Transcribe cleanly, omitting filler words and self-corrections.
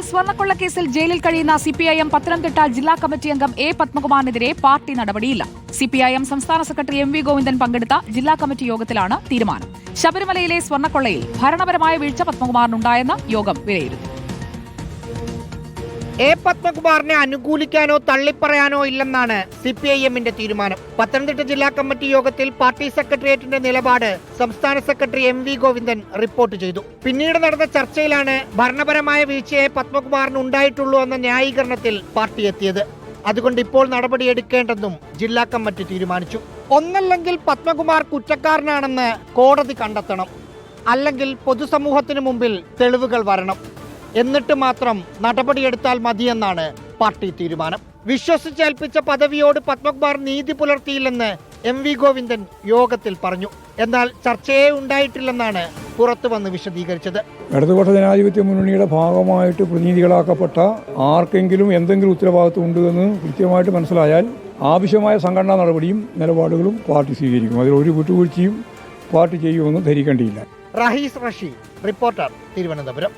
സ്വർണ്ണക്കൊള്ളക്കേസിൽ ജയിലിൽ കഴിയുന്ന സിപിഐഎം പത്തനംതിട്ട ജില്ലാ കമ്മിറ്റി അംഗം എ പത്മകുമാറിനെതിരെ പാർട്ടി നടപടിയില്ല. സിപിഐഎം സംസ്ഥാന സെക്രട്ടറി എം വി ഗോവിന്ദൻ പങ്കെടുത്ത ജില്ലാ കമ്മിറ്റി യോഗത്തിലാണ് തീരുമാനം. ശബരിമലയിലെ സ്വർണ്ണക്കൊള്ളയിൽ ഭരണപരമായ വീഴ്ച പത്മകുമാറിനുണ്ടായെന്ന് യോഗം വിലയിരുത്തി. എ പത്മകുമാറിനെ അനുകൂലിക്കാനോ തള്ളിപ്പറയാനോ ഇല്ലെന്നാണ് സിപിഐഎമ്മിന്റെ തീരുമാനം. പത്തനംതിട്ട ജില്ലാ കമ്മിറ്റി യോഗത്തിൽ പാർട്ടി സെക്രട്ടേറിയറ്റിന്റെ നിലപാട് സംസ്ഥാന secretary M V Govindan report ചെയ്തു. പിന്നീട് നടന്ന ചർച്ചയിലാണ് ഭരണപരമായ വീഴ്ചയെ പത്മകുമാറിന് ഉണ്ടായിട്ടുള്ളൂ എന്ന ന്യായീകരണത്തിൽ പാർട്ടി എത്തിയത്. അതുകൊണ്ട് ഇപ്പോൾ നടപടിയെടുക്കേണ്ടെന്നും ജില്ലാ കമ്മിറ്റി തീരുമാനിച്ചു. ഒന്നല്ലെങ്കിൽ പത്മകുമാർ കുറ്റക്കാരനാണെന്ന് കോടതി കണ്ടെത്തണം, അല്ലെങ്കിൽ പൊതുസമൂഹത്തിന് മുമ്പിൽ തെളിവുകൾ വരണം. എന്നിട്ട് മാത്രം നടപടിയെടുത്താൽ മതിയെന്നാണ് പാർട്ടി തീരുമാനം. വിശ്വസിച്ചേൽപ്പിച്ച പദവിയോട് പത്മകുമാർ നീതി പുലർത്തിയില്ലെന്ന് എം വി ഗോവിന്ദൻ യോഗത്തിൽ പറഞ്ഞു. എന്നാൽ ചർച്ചയെ ഉണ്ടായിട്ടില്ലെന്നാണ് പുറത്തുവന്ന് വിശദീകരിച്ചത്. ഇടതുപക്ഷ ജനാധിപത്യ മുന്നണിയുടെ ഭാഗമായിട്ട് പ്രതിനിധികളാക്കപ്പെട്ട ആർക്കെങ്കിലും എന്തെങ്കിലും ഉത്തരവാദിത്വം ഉണ്ട് എന്ന് കൃത്യമായിട്ട് മനസ്സിലായാൽ ആവശ്യമായ സംഘടനാ നടപടിയും നിലപാടുകളും പാർട്ടി സ്വീകരിക്കും. അതിൽ ഒരു വിട്ടുവീഴ്ചയും പാർട്ടി ചെയ്യുമെന്ന് ധരിക്കേണ്ടിയില്ല. റഹീസ് റഷീദ്, റിപ്പോർട്ടർ, തിരുവനന്തപുരം.